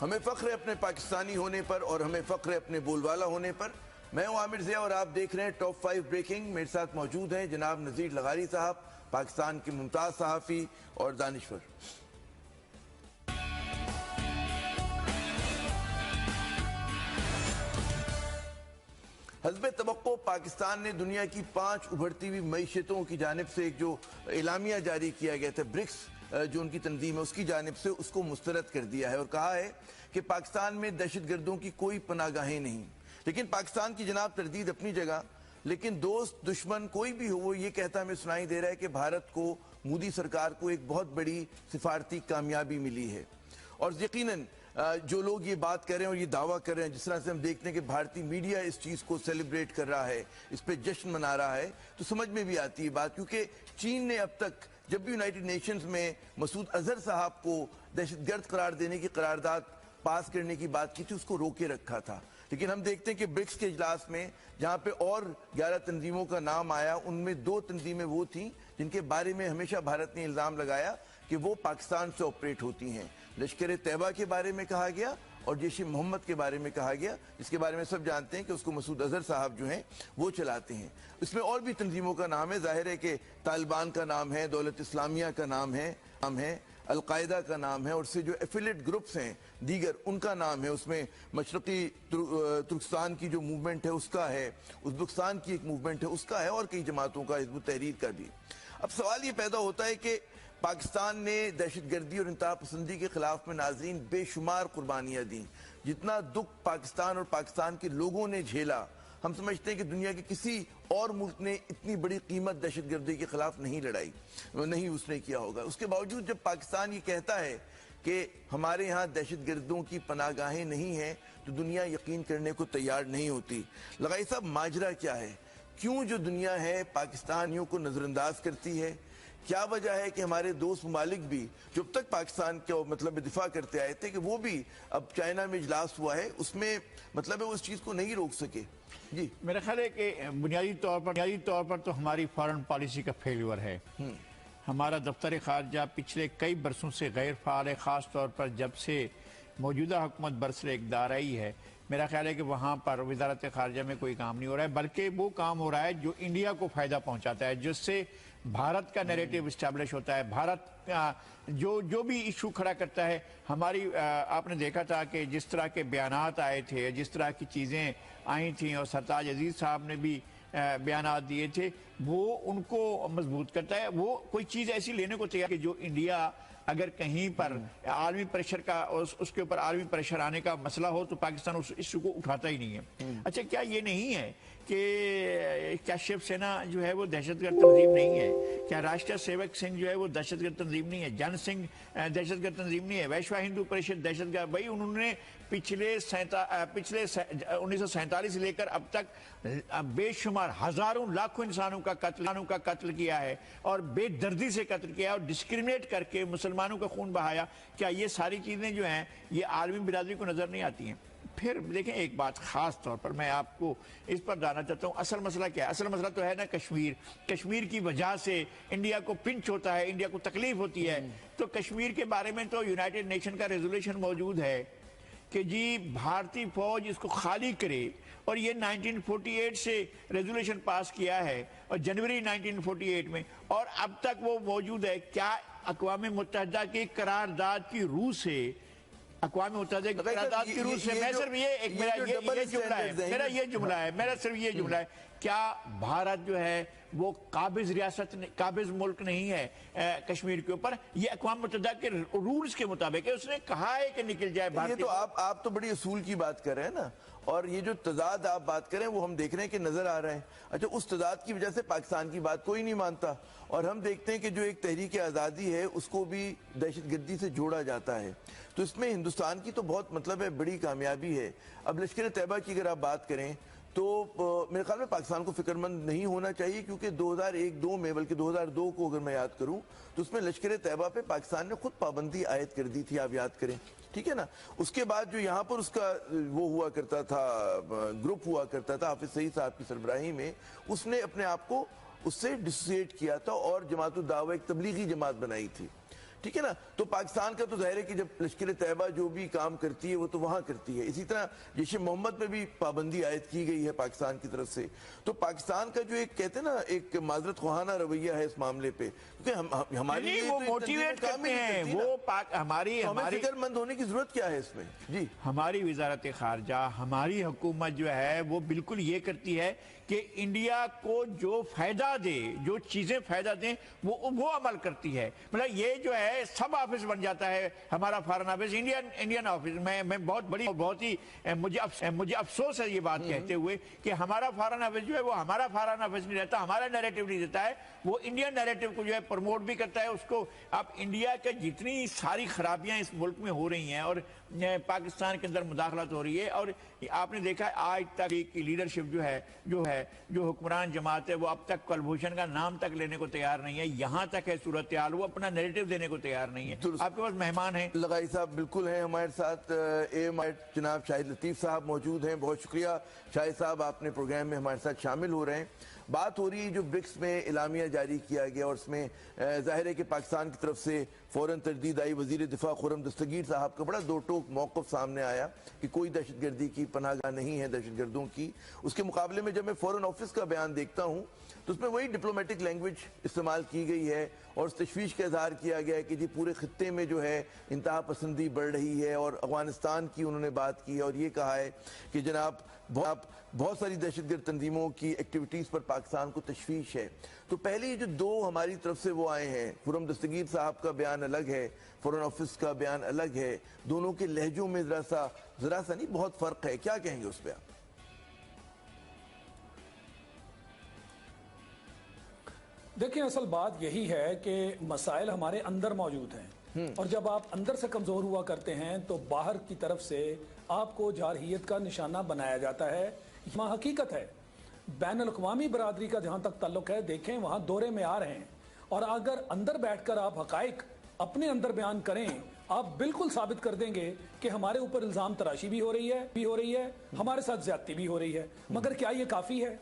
ہمیں فخر ہے اپنے پاکستانی ہونے پر اور ہمیں فخر ہے اپنے بول والا ہونے پر۔ میں ہوں عامر ضیاء اور آپ دیکھ رہے ہیں ٹاپ 5 بریکنگ۔ میرے ساتھ موجود ہیں جناب نذیر لغاری صاحب، پاکستان کے ممتاز صحافی، اور دانشور۔ حسب توقع پاکستان نے دنیا کی 5 ابھرتی ہوئی معیشتوں کی جانب سے ایک جو اعلامیہ جاری کیا گیا تھا، برکس جو ان کی تنظیم ہے اس کی جانب سے، اس کو مسترد کر دیا ہے اور کہا ہے کہ پاکستان میں دہشت گردوں کی کوئی پناہ گاہیں نہیں۔ لیکن پاکستان کی جناب تردید اپنی جگہ، لیکن دوست دشمن کوئی بھی ہو، وہ یہ کہتا ہمیں سنائی دے رہا ہے کہ بھارت کو، مودی سرکار کو ایک بہت بڑی سفارتی کامیابی ملی ہے۔ اور یقیناً جو لوگ یہ بات کر رہے ہیں اور یہ دعویٰ کر رہے ہیں، جس طرح سے ہم دیکھتے ہیں کہ بھارتی میڈیا اس چیز کو سیلیبریٹ کر رہا ہے، اس پہ جشن منا رہا ہے، تو سمجھ میں بھی آتی ہے بات، کیونکہ چین نے اب تک جب بھی یونائٹڈ نیشنز میں مسعود اظہر صاحب کو دہشت گرد قرار دینے کی قرارداد پاس کرنے کی بات کی تھی، اس کو روکے رکھا تھا۔ لیکن ہم دیکھتے ہیں کہ برکس کے اجلاس میں جہاں پہ اور 11 تنظیموں کا نام آیا، ان میں 2 تنظیمیں وہ تھیں جن کے بارے میں ہمیشہ بھارت نے الزام لگایا کہ وہ پاکستان سے آپریٹ ہوتی ہیں۔ لشکر طیبہ کے بارے میں کہا گیا اور جیش محمد کے بارے میں کہا گیا، جس کے بارے میں سب جانتے ہیں کہ اس کو مسعود اظہر صاحب جو ہیں وہ چلاتے ہیں۔ اس میں اور بھی تنظیموں کا نام ہے، ظاہر ہے کہ طالبان کا نام ہے، دولت اسلامیہ کا نام ہے، القاعدہ کا نام ہے، اور سے جو ایفیلیٹ گروپس ہیں دیگر ان کا نام ہے۔ اس میں مشرقی ترکستان کی جو موومنٹ ہے اس کا ہے، ازبکستان کی ایک موومنٹ ہے اس کا ہے، اور کئی جماعتوں کا، حزب التحریر کا بھی۔ اب سوال یہ پیدا ہوتا ہے کہ پاکستان نے دہشت گردی اور انتہا پسندی کے خلاف میں ناظرین بے شمار قربانیاں دیں۔ جتنا دکھ پاکستان اور پاکستان کے لوگوں نے جھیلا، ہم سمجھتے ہیں کہ دنیا کے کسی اور ملک نے اتنی بڑی قیمت دہشت گردی کے خلاف نہیں لڑائی، نہیں اس نے کیا ہوگا۔ اس کے باوجود جب پاکستان یہ کہتا ہے کہ ہمارے ہاں دہشت گردوں کی پناہ گاہیں نہیں ہیں، تو دنیا یقین کرنے کو تیار نہیں ہوتی۔ لغاری صاحب، ماجرا کیا ہے؟ کیوں جو دنیا ہے پاکستانیوں کو نظر انداز کرتی ہے؟ کیا وجہ ہے کہ ہمارے دوست ممالک بھی جو اب تک پاکستان کے مطلب دفاع کرتے آئے تھے، کہ وہ بھی اب چائنا میں اجلاس ہوا ہے، اس میں مطلب ہے وہ اس چیز کو نہیں روک سکے؟ جی، میرا خیال ہے کہ بنیادی طور پر تو ہماری فارن پالیسی کا فیلیور ہے۔ ہمارا دفتر خارجہ پچھلے کئی برسوں سے غیر فعال ہے، خاص طور پر جب سے موجودہ حکومت برسر اقتدار آئی ہے۔ میرا خیال ہے کہ وہاں پر وزارت خارجہ میں کوئی کام نہیں ہو رہا ہے، بلکہ وہ کام ہو رہا ہے جو انڈیا کو فائدہ پہنچاتا ہے، جس سے بھارت کا نیریٹو اسٹیبلش ہوتا ہے۔ بھارت جو بھی ایشو کھڑا کرتا ہے، ہماری آپ نے دیکھا تھا کہ جس طرح کے بیانات آئے تھے، جس طرح کی چیزیں آئی تھیں، اور سرتاج عزیز صاحب نے بھی بیانات دیے تھے، وہ ان کو مضبوط کرتا ہے۔ وہ کوئی چیز ایسی لینے کو تیار کہ جو انڈیا اگر کہیں پر عالمی پریشر کا، اس کے اوپر عالمی پریشر آنے کا مسئلہ ہو، تو پاکستان اس ایشو کو اٹھاتا ہی نہیں ہے۔ اچھا، کیا یہ نہیں ہے کہ کیا شیو سینا جو ہے وہ دہشت گرد تنظیم نہیں ہے؟ کیا راشٹریہ سیوک سنگھ جو ہے وہ دہشت گرد تنظیم نہیں ہے؟ جن سنگھ دہشت گرد تنظیم نہیں ہے؟ ویشوا ہندو پریشد دہشت گرد؟ بھائی انہوں نے پچھلے 1947 سے لے کر اب تک بے شمار ہزاروں لاکھوں انسانوں کا قتل کیا ہے، اور بے دردی سے قتل کیا ہے، اور ڈسکریمنیٹ کر کے مسلمانوں کا خون بہایا۔ کیا یہ ساری چیزیں جو ہیں یہ عالمی برادری کو نظر نہیں آتی ہیں؟ پھر دیکھیں، ایک بات خاص طور پر میں آپ کو اس پر جانا چاہتا ہوں، اصل مسئلہ کیا ہے؟ اصل مسئلہ تو ہے نا کشمیر کی وجہ سے انڈیا کو پنچ ہوتا ہے، انڈیا کو تکلیف ہوتی ہے۔ تو کشمیر کے بارے میں تو یونائٹڈ نیشن کا ریزولوشن موجود ہے کہ جی بھارتی فوج اس کو خالی کرے، اور یہ 1948 سے ریزولوشن پاس کیا ہے، اور جنوری 1948 میں، اور اب تک وہ موجود ہے۔ کیا اقوام متحدہ کی قرارداد کی روح سے، اقوام متحدہ کی قرارداد کی روح سے، میں صرف یہ جملہ ہے، کیا بھارت جو ہے وہ قابض ملک نہیں ہے کشمیر کے اوپر؟ یہ اقوام متحدہ کے رولز کے مطابق ہے، اس نے کہا ہے کہ نکل جائے بھارت۔ یہ تو آپ تو بڑی اصول کی بات کر رہے ہیں نا، اور یہ جو تضاد آپ بات کریں وہ ہم دیکھ رہے ہیں کہ نظر آ رہا ہے۔ اچھا، اس تضاد کی وجہ سے پاکستان کی بات کوئی نہیں مانتا، اور ہم دیکھتے ہیں کہ جو ایک تحریک آزادی ہے اس کو بھی دہشت گردی سے جوڑا جاتا ہے۔ تو اس میں ہندوستان کی تو بہت مطلب ہے بڑی کامیابی ہے۔ اب لشکر طیبہ کی اگر آپ بات کریں تو میرے خیال میں پاکستان کو فکر مند نہیں ہونا چاہیے، کیونکہ 2001-2 میں، بلکہ 2002 کو اگر میں یاد کروں تو اس میں لشکر طیبہ پہ پاکستان نے خود پابندی عائد کر دی تھی، آپ یاد کریں، ٹھیک ہے نا۔ اس کے بعد جو یہاں پر اس کا وہ ہوا کرتا تھا، گروپ ہوا کرتا تھا حافظ سعید صاحب کی سربراہی میں، اس نے اپنے آپ کو اس سے ڈسوسیٹ کیا تھا اور جماعت الدعوہ ایک تبلیغی جماعت بنائی تھی۔ ٹھیک ہے نا. تو پاکستان کا تو ظاہر ہے کہ جب لشکر طیبہ جو بھی کام کرتی ہے وہ تو وہاں کرتی ہے. اسی طرح جیش محمد پہ بھی پابندی عائد کی گئی ہے پاکستان کی طرف سے. تو پاکستان کا جو ایک کہتے ہیں نا ایک معذرت خواہانہ رویہ ہے اس معاملے پہ, کیونکہ ہماری نہیں وہ موٹیویٹ کرتے ہیں, وہ ہماری فکر مند ہونے کی ضرورت کیا ہے اس میں. جی ہماری وزارت خارجہ, ہماری حکومت جو ہے وہ بالکل یہ کرتی ہے کہ انڈیا کو جو فائدہ دے, جو چیزیں فائدہ دیں وہ عمل کرتی ہے. مطلب یہ جو ہے سب آفس بن جاتا ہے ہمارا فارن آفس, انڈین آفس. میں بہت ہی مجھے افسوس ہے یہ بات کہتے ہوئے کہ ہمارا فارن آفس جو ہے وہ ہمارا فارن آفس نہیں رہتا, ہمارا نیریٹو نہیں دیتا ہے, وہ انڈین نیریٹو کو جو ہے پروموٹ بھی کرتا ہے اس کو. اب انڈیا کے جتنی ساری خرابیاں اس ملک میں ہو رہی ہیں اور پاکستان کے اندر مداخلت ہو رہی ہے, اور آپ نے دیکھا آج تک کی لیڈرشپ جو حکمران جماعت ہے وہ اب تک کلبھوشن کا نام تک لینے کو تیار نہیں ہے. یہاں تک ہے صورتحال, وہ اپنا نیریٹو دینے کو تیار نہیں ہے. آپ کے پاس مہمان ہیں لغائی صاحب بالکل ہیں ہمارے ساتھ, جناب شاہد لطیف صاحب موجود ہیں. بہت شکریہ شاہد صاحب, آپ نے پروگرام میں ہمارے ساتھ شامل ہو رہے ہیں. بات ہو رہی ہے جو برکس میں اعلامیہ جاری کیا گیا اور اس میں ظاہر ہے کہ پاکستان کی طرف سے فوراً تردید آئی. وزیر دفاع خرم دستگیر صاحب کا بڑا دو ٹوک موقف سامنے آیا کہ کوئی دہشت گردی کی پناہ گاہ نہیں ہے دہشت گردوں کی. اس کے مقابلے میں جب میں فورن آفس کا بیان دیکھتا ہوں تو اس میں وہی ڈپلومیٹک لینگویج استعمال کی گئی ہے اور اس تشویش کا اظہار کیا گیا ہے کہ جی پورے خطے میں جو ہے انتہا پسندی بڑھ رہی ہے, اور افغانستان کی انہوں نے بات کی ہے اور یہ کہا ہے کہ جناب بہت ساری دہشت گرد تنظیموں کی ایکٹیویٹیز پر پاکستان کو تشویش ہے. تو پہلے یہ جو دو ہماری طرف سے وہ آئے ہیں, خرم دستگیر صاحب کا بیان الگ ہے, فورن آفس کا بیان الگ ہے, دونوں کے لہجوں میں ذرا سا نہیں بہت فرق ہے, کیا کہیں گے اس پہ آپ؟ دیکھیں اصل بات یہی ہے کہ مسائل ہمارے اندر موجود ہیں, اور جب آپ اندر سے کمزور ہوا کرتے ہیں تو باہر کی طرف سے آپ کو جارحیت کا نشانہ بنایا جاتا ہے. یہ حقیقت ہے. بین الاقوامی برادری کا جہاں تک تعلق ہے, دیکھیں وہاں دورے معیار ہیں, اور اگر اندر بیٹھ کر آپ حقائق اپنے اندر بیان کریں آپ بالکل ثابت کر دیں گے کہ ہمارے اوپر الزام تراشی بھی ہو رہی ہے, ہمارے ساتھ زیادتی بھی ہو رہی ہے. مگر کیا یہ کافی ہے؟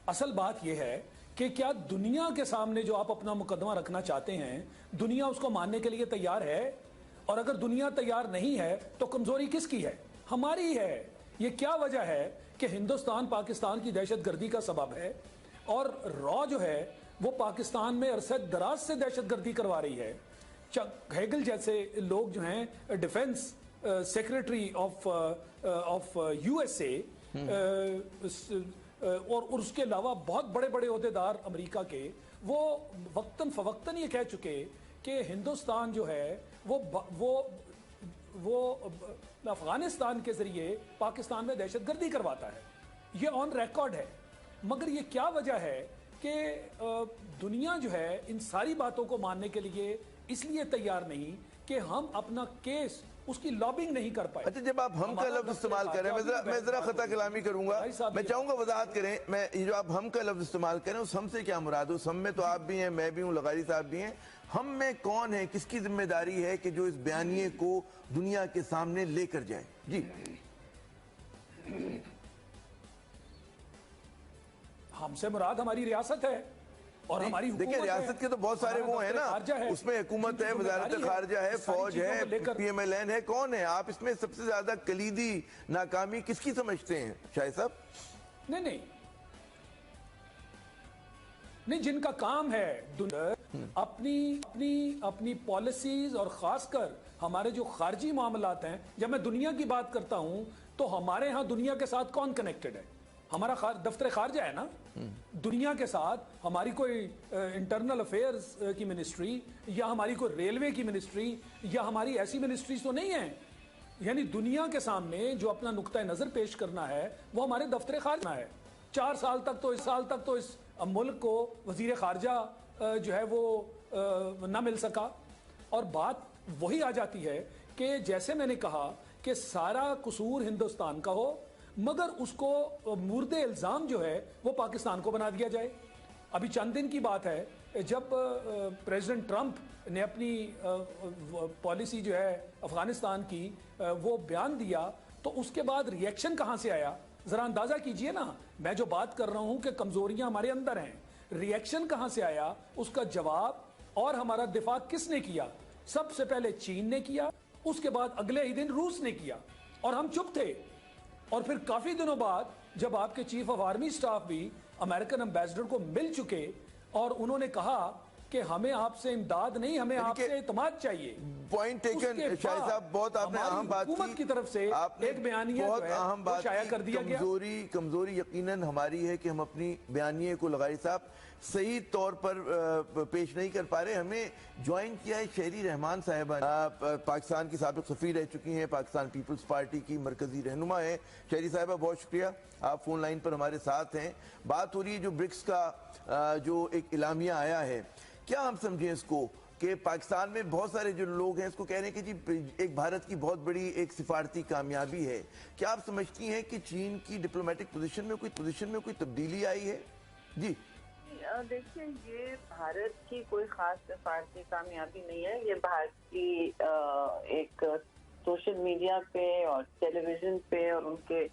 اصل بات یہ ہے کہ کیا دنیا کے سامنے جو آپ اپنا مقدمہ رکھنا چاہتے ہیں دنیا اس کو ماننے کے لیے تیار ہے؟ اور اگر دنیا تیار نہیں ہے تو کمزوری کس کی ہے؟ ہماری ہے. یہ کیا وجہ ہے کہ ہندوستان پاکستان کی دہشت گردی کا سبب ہے, اور را جو ہے وہ پاکستان میں عرصہ دراز سے دہشت گردی کروا رہی ہے. ہیگل جیسے لوگ جو ہیں defence secretary of U S A اور اس کے علاوہ بہت بڑے بڑے عہدیدار امریکہ کے, وہ وقتاً فوقتاً یہ کہہ چکے کہ ہندوستان جو ہے وہ افغانستان کے ذریعے پاکستان میں دہشت گردی کرواتا ہے. یہ آن ریکارڈ ہے. مگر یہ کیا وجہ ہے کہ دنیا جو ہے ان ساری باتوں کو ماننے کے لیے اس لیے تیار نہیں کہ ہم اپنا کیس اس کی لابنگ نہیں کر پائے. اچھا جب آپ ہم کا لفظ استعمال کر رہے ہیں, میں ذرا خطا کلامی کروں گا, میں چاہوں گا وضاحت کریں. میں یہ جو آپ ہم کا لفظ استعمال کریں اس ہم سے کیا مراد ہے؟ اس ہم میں تو آپ بھی ہیں, میں بھی ہوں, لغاری صاحب بھی ہیں. ہم میں کون ہے, کس کی ذمہ داری ہے کہ جو اس بیانیے کو دنیا کے سامنے لے کر جائے؟ جی ہم سے مراد ہماری ریاست ہے اور ہماری حکومت ہے. دیکھیں ریاست کے تو بہت سارے وہ ہیں نا, اس میں حکومت ہے, وزارت خارجہ ہے, فوج ہے, پی ایم ایل این ہے, کون ہے؟ آپ اس میں سب سے زیادہ کلیدی ناکامی کس کی سمجھتے ہیں شاہد صاحب؟ نہیں, جن کا کام ہے اپنی پالیسیز اور خاص کر ہمارے جو خارجی معاملات ہیں. جب میں دنیا کی بات کرتا ہوں تو ہمارے ہاں دنیا کے ساتھ کون کنیکٹڈ ہے؟ ہمارا دفتر خارجہ ہے نا. دنیا کے ساتھ ہماری کوئی انٹرنل افیئرز کی منسٹری یا ہماری کوئی ریلوے کی منسٹری یا ہماری ایسی منسٹریز تو نہیں ہیں. یعنی دنیا کے سامنے جو اپنا نقطہ نظر پیش کرنا ہے وہ ہمارے دفتر خارجہ ہے. 4 سال تک تو اس ملک کو وزیر خارجہ جو ہے وہ نہ مل سکا. اور بات وہی آ جاتی ہے کہ جیسے میں نے کہا کہ سارا قصور ہندوستان کا ہو مگر اس کو مورد الزام جو ہے وہ پاکستان کو بنا دیا جائے. ابھی چند دن کی بات ہے جب پریزیڈنٹ ٹرمپ نے اپنی پالیسی جو ہے افغانستان کی وہ بیان دیا تو اس کے بعد ری ایکشن کہاں سے آیا؟ ذرا اندازہ کیجئے نا. میں جو بات کر رہا ہوں کہ کمزوریاں ہمارے اندر ہیں, ری ایکشن کہاں سے آیا, اس کا جواب اور ہمارا دفاع کس نے کیا؟ سب سے پہلے چین نے کیا, اس کے بعد اگلے ہی دن روس نے کیا, اور ہم چپ تھے. اور پھر کافی دنوں بعد جب آپ کے چیف آف آرمی سٹاف بھی امریکن امبیسڈر کو مل چکے اور انہوں نے کہا کہ ہمیں آپ سے امداد نہیں, ہمیں آپ سے اعتماد چاہیے. پوائنٹ ٹیکن شاہد صاحب, بہت آپ نے اہم بات کی. حکومت کی طرف سے ایک بیانیہ بہت جو ہے اہم وہ بات شائع کر دیا گیا. کمزوری یقیناً ہماری ہے کہ ہم اپنی بیانیے کو لغاری صاحب صحیح طور پر پیش نہیں کر پا رہے. ہمیں جوائن کیا ہے شہری رحمان صاحبہ, پاکستان کی سابق سفیر رہ چکی ہیں, پاکستان پیپلز پارٹی کی مرکزی رہنما ہے. شہری صاحبہ بہت شکریہ, آپ فون لائن پر ہمارے ساتھ ہیں. بات ہو رہی ہے جو برکس کا جو ایک اعلامیہ آیا ہے, کیا ہم سمجھیں اس کو کہ پاکستان میں بہت سارے جو لوگ ہیں اس کو کہہ رہے ہیں کہ جی ایک بھارت کی بہت بڑی ایک سفارتی کامیابی ہے. کیا آپ سمجھتی ہیں کہ چین کی ڈپلومیٹک پوزیشن میں کوئی تبدیلی آئی ہے؟ جی دیکھیں, یہ بھارت کی کوئی خاص سفارتی کامیابی نہیں ہے. یہ بھارت کی ایک سوشل میڈیا پہ اور ٹیلی ویژن پہ اور ان کے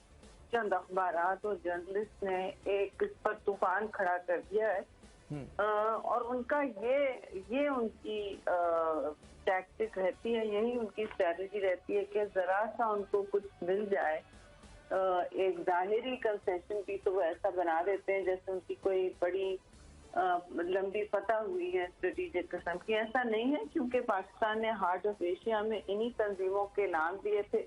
چند اخبارات اور جرنلسٹ نے ایک اس پر طوفان کھڑا کر دیا ہے. اور ان کا یہ ان کی ٹیکٹک رہتی ہے, یہی ان کی اسٹریٹجی رہتی ہے کہ ذرا سا ان کو کچھ مل جائے, ایک ظاہری کنسیشن بھی تو وہ ایسا بنا دیتے ہیں جیسے ان کی کوئی بڑی لمبی فتح ہوئی ہے اسٹریٹجک قسم کی. ایسا نہیں ہے, کیونکہ پاکستان نے ہارٹ آف ایشیا میں انہی تنظیموں کے نام دیے تھے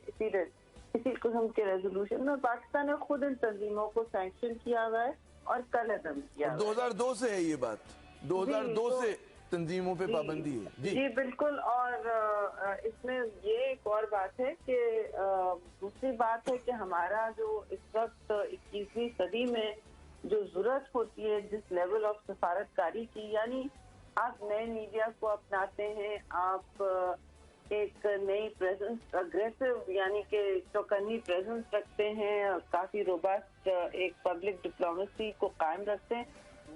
اسی قسم کے ریزولوشن میں. پاکستان نے خود ان تنظیموں کو سینکشن کیا ہوا ہے اور کل عدم کیا. 2002 سے ہے یہ بات, 2002 سے تنظیموں پہ پابندی ہے. جی بالکل. اور اس میں یہ ایک اور بات ہے کہ دوسری بات ہے کہ ہمارا جو اس وقت 21ویں صدی میں جو ضرورت ہوتی ہے جس لیول آف سفارت کاری کی, یعنی آپ نئے میڈیا کو اپناتے ہیں, آپ ایک نئی پریزنس, اگریسو یعنی کہ چوکنی پریزنس رکھتے ہیں, کافی روبسٹ ایک پبلک ڈپلومیسی کو قائم رکھتے ہیں,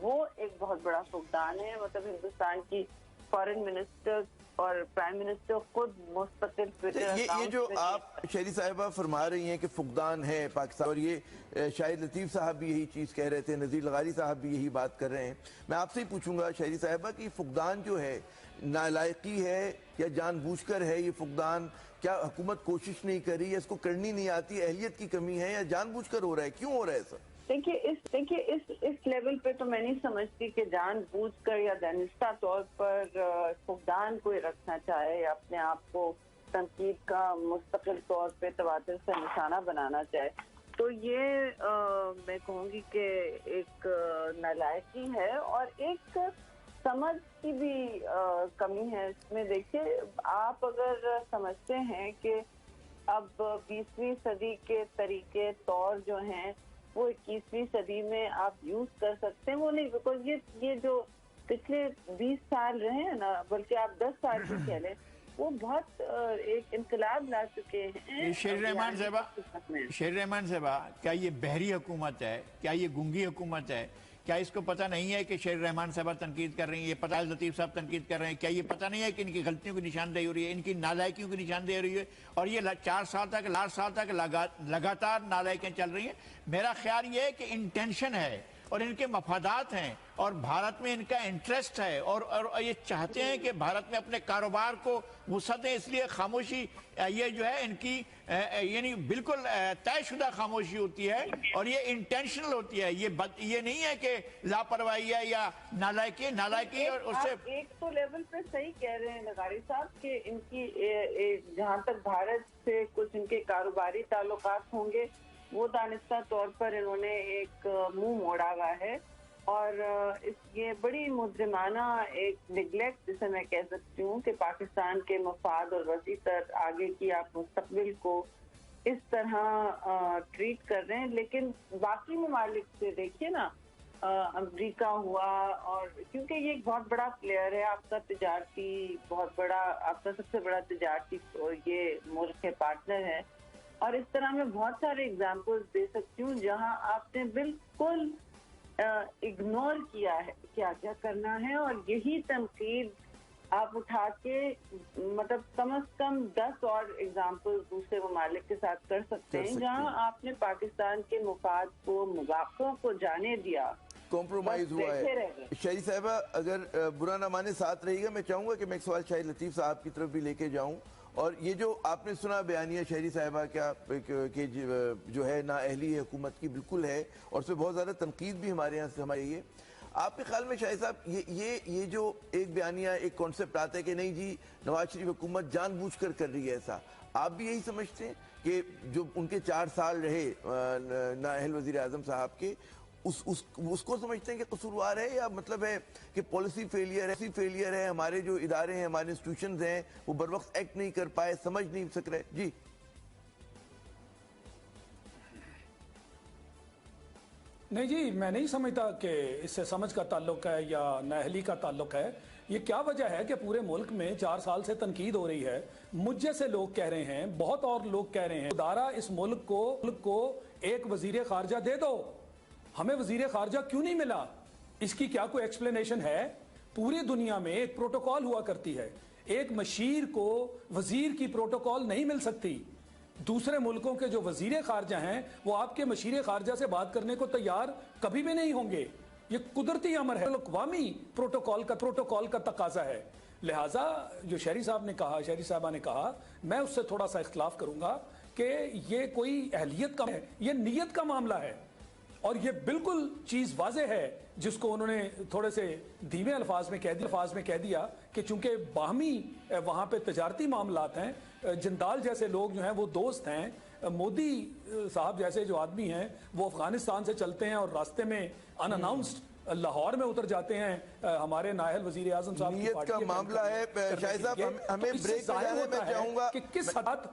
وہ ایک بہت بڑا فقدان ہے. مطلب ہندوستان کی فارن منسٹر اور پرائم منسٹر خود مستقل یہ جو آپ شہری صاحبہ فرما رہی ہیں کہ فقدان ہے پاکستان, اور یہ شاہد لطیف صاحب بھی یہی چیز کہہ رہے تھے, نذیر لغاری صاحب بھی یہی بات کر رہے ہیں. میں آپ سے ہی پوچھوں گا شہری صاحبہ کہ فقدان جو ہے نالائقی ہے یا جان بوجھ کر ہے یہ فقدان؟ کیا حکومت کوشش نہیں کر رہی ہے, اس کو کرنی نہیں آتی, اہلیت کی کمی ہے, یا جان بوجھ کر ہو رہا ہے, کیوں ہو رہا ہے ایسا؟ دیکھیے اس لیول پہ تو میں نہیں سمجھتی کہ جان بوجھ کر یا دانستہ طور پر فقدان کوئی رکھنا چاہے یا اپنے آپ کو تنقید کا مستقل طور پہ تواتر سے نشانہ بنانا چاہے. تو یہ میں کہوں گی کہ ایک نالائقی ہے اور ایک سمجھ کی بھی کمی ہے اس میں. دیکھیے, آپ اگر سمجھتے ہیں کہ اب 20ویں صدی کے طریقے طور جو ہیں وہ 21ویں صدی میں آپ یوز کر سکتے ہیں, وہ نہیں, بیکاز یہ جو پچھلے 20 سال رہے ہیں نا, بلکہ آپ 10 سال بھی کہہ لیں, وہ بہت ایک انقلاب لا چکے ہیں. شہری رحمان صاحبہ, کیا یہ بحری حکومت ہے, کیا یہ گنگی حکومت ہے؟ کیا اس کو پتہ نہیں ہے کہ شہری رحمان صاحبہ تنقید کر رہی ہیں, یہ پتہ لطیف صاحب تنقید کر رہے ہیں؟ کیا یہ پتہ نہیں ہے کہ ان کی غلطیوں کی نشاندہی ہو رہی ہے, ان کی نالائکیوں کی نشاندہی ہو رہی ہے, اور یہ 4 سال تک لگاتار نالائکیں چل رہی ہیں؟ میرا خیال یہ ہے کہ انٹینشن ہے اور ان کے مفادات ہیں اور بھارت میں ان کا انٹرسٹ ہے, اور یہ چاہتے ہیں کہ بھارت میں اپنے کاروبار کو وسعت دیں, اس لیے خاموشی یہ جو ہے ان کی یعنی بالکل طے شدہ خاموشی ہوتی ہے, اور یہ انٹینشنل ہوتی ہے. یہ نہیں ہے کہ لاپرواہی ہے یا نالائکی اور اس سے ایک تو لیول پہ صحیح کہہ رہے ہیں لغاری صاحب کہ ان کی جہاں تک بھارت سے کچھ ان کے کاروباری تعلقات ہوں گے وہ دانستہ طور پر انہوں نے ایک منہ موڑا ہوا ہے, اور یہ بڑی مجرمانہ ایک نیگلیکٹ جسے میں کہہ سکتی ہوں کہ پاکستان کے مفاد اور وسیع تر آگے کی آپ مستقبل کو اس طرح ٹریٹ کر رہے ہیں. لیکن باقی ممالک سے دیکھیے نا, امریکہ ہوا, اور کیونکہ یہ ایک بہت بڑا پلیئر ہے, آپ کا تجارتی بہت بڑا, آپ کا سب سے بڑا تجارتی یہ ملک ہے, پارٹنر ہے, اور اس طرح میں بہت سارے اگزامپلز دے سکتی ہوں جہاں آپ نے بالکل اگنور کیا ہے کیا کیا کرنا ہے, اور یہی تنقید آپ اٹھا کے مطلب کم از کم 10 اور اگزامپل دوسرے ممالک کے ساتھ کر سکتے ہیں جہاں آپ نے پاکستان کے مفاد کو, مواقع کو جانے دیا कॉम्प्रोमाइज हुआ बैठे रह है। गए। शाहिद साहिबा अगर बुरा ना माने साथ रहिएगा, मैं चाहूंगा कि मैं एक सवाल शाहिद लतीफ साहब की तरफ भी लेके जाऊं। और ये जो आपने सुना बयानिया शहरी साहिबा क्या कि जो है नाअहली हुकूमत की बिल्कुल है, और उसमें बहुत ज़्यादा तनकीद भी हमारे यहाँ से हमारी है। आपके ख्याल में शाहिद साहब ये जो एक बयानिया एक कॉन्सेप्ट आता है कि नहीं जी नवाज शरीफ हुकूमत जानबूझकर कर रही है ऐसा, आप भी यही समझते हैं कि जो उनके 4 साल रहे नाअहल वज़ीर आज़म साहब के उसको समझते हैं कि कसूरवार है, या मतलब है कि पॉलिसी फेलियर है, हमारे जो इदारे हैं हमारे इंस्टीट्यूशंस हैं वो बर वक्त एक्ट नहीं कर पाए, समझ नहीं सक रहे? जी नहीं जी, मैं नहीं समझता कि इससे समझ का ताल्लुक है या नाअहली का ताल्लुक है। ये क्या वजह है कि पूरे मुल्क में 4 साल से तनकीद हो रही है, मुझ जैसे लोग कह रहे हैं, बहुत और लोग कह रहे हैं इदारा इस मुल्क को एक वजीर खारजा दे दो, हमें वजीर खारजा क्यों नहीं मिला, इसकी क्या कोई एक्सप्लेनेशन है? पूरी दुनिया में एक प्रोटोकॉल हुआ करती है, एक मशीर को वजीर की प्रोटोकॉल नहीं मिल सकती। दूसरे मुल्कों के जो वजीर खारजा हैं वो आपके मशीर खारजा से बात करने को तैयार कभी भी नहीं होंगे। ये कुदरती अमर है, अक़वामी प्रोटोकॉल का तकाजा है। लिहाजा जो शहरी साहबा ने कहा, मैं उससे थोड़ा सा इख्तलाफ करूंगा कि ये कोई अहलियत का है, ये नीयत का मामला है। और ये बिल्कुल चीज वाज़ेह है जिसको उन्होंने थोड़े से धीमे अल्फाज में कह दिया कि चूंकि बाहमी वहां पे तजारती मामलात हैं, जिंदाल जैसे लोग जो हैं वो दोस्त हैं, मोदी साहब जैसे जो आदमी हैं वो अफगानिस्तान से चलते हैं और रास्ते में अनअनाउंस्ड लाहौर में उतर जाते हैं। हमारे नाअहल वजीर आज़म साहब नीयत का मामला है। शाहिद साहब हमें ब्रेक पे जाना है, मैं चाहूंगा कि किस हद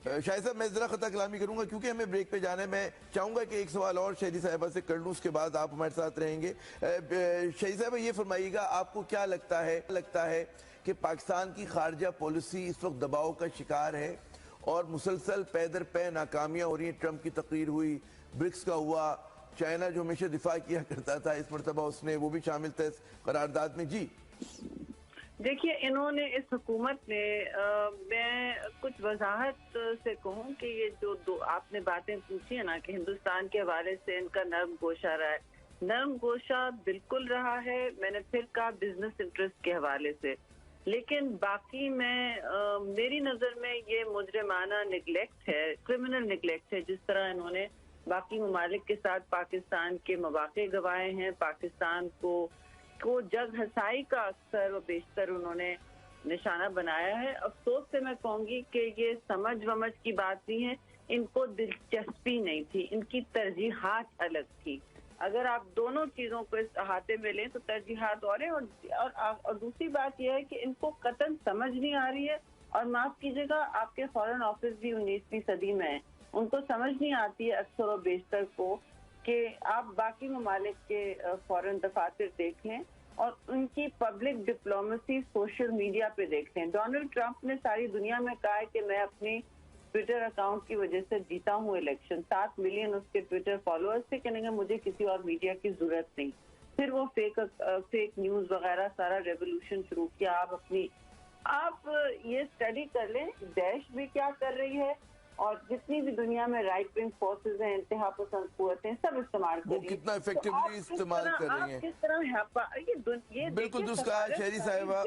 शाहिद साहब मैं जरा खता कलामी करूंगा क्योंकि हमें ब्रेक पे जाना है। मैं चाहूंगा कि एक सवाल और शहरी साहिबा से कर लूं, उसके बाद आप हमारे साथ रहेंगे। शहरी साहिबा ये फरमाइएगा, आपको क्या लगता है कि पाकिस्तान की खारजा पॉलिसी इस वक्त दबाव का शिकार है और मुसलसल पैदर पे नाकामियां हो रही हैं? ट्रंप की तकरीर हुई, ब्रिक्स का हुआ, चाइना जो हमेशा दिफा किया करता था इस मरतबा उसने वो भी शामिल था इस करारदाद में। जी देखिए, इन्होंने इस हुकूमत ने मैं कुछ वजाहत से कहूँ कि ये जो दो आपने बातें पूछी है ना कि हिंदुस्तान के हवाले से इनका नरम गोशा रहा है, नरम गोशा बिल्कुल रहा है। मैंने फिर कहा बिजनेस इंटरेस्ट के हवाले से, लेकिन बाकी में मेरी नज़र में ये मुजरिमाना निगलेक्ट है, क्रिमिनल निगलेक्ट है। जिस तरह इन्होंने बाकी ममालिक के साथ पाकिस्तान के मौक़े गंवाए हैं, पाकिस्तान को जग हसाई का अक्सर व बेशतर उन्होंने निशाना बनाया है। अफसोस से मैं कहूँगी कि ये समझ वमझ की बात नहीं है, इनको दिलचस्पी नहीं थी, इनकी तरजीहात अलग थी। अगर आप दोनों चीज़ों को इस अहाते में लें तो तरजीहात और है। और दूसरी बात यह है कि इनको कतन समझ नहीं आ रही है। और माफ़ कीजिएगा, आपके फॉरेन ऑफिस भी 19वीं सदी में है, उनको समझ नहीं आती है अक्सर और बेशतर को कि आप बाकी ममालिक के फॉरेन दफातर देख लें और उनकी पब्लिक डिप्लोमेसी सोशल मीडिया पे देख लें। डोनाल्ड ट्रंप ने सारी दुनिया में कहा है कि मैं अपनी ट्विटर अकाउंट की वजह से जीता हूँ इलेक्शन, 7 मिलियन उसके ट्विटर फॉलोअर्स थे, कहेंगे मुझे किसी और मीडिया की जरूरत नहीं। फिर वो फेक न्यूज वगैरह सारा रेवोल्यूशन शुरू किया। आप ये स्टडी कर लें दैश भी क्या कर रही है और जितनी भी दुनिया में राइट विंग फोर्सेस हैं, इंतहा पसंद कुव्वतें, सब इस्तेमाल कर रही हैं। कितना इफेक्टिवली इस्तेमाल कर रही हैं। किस तरह ये बिल्कुल दुरुस्त कहा शहरी साहिबा,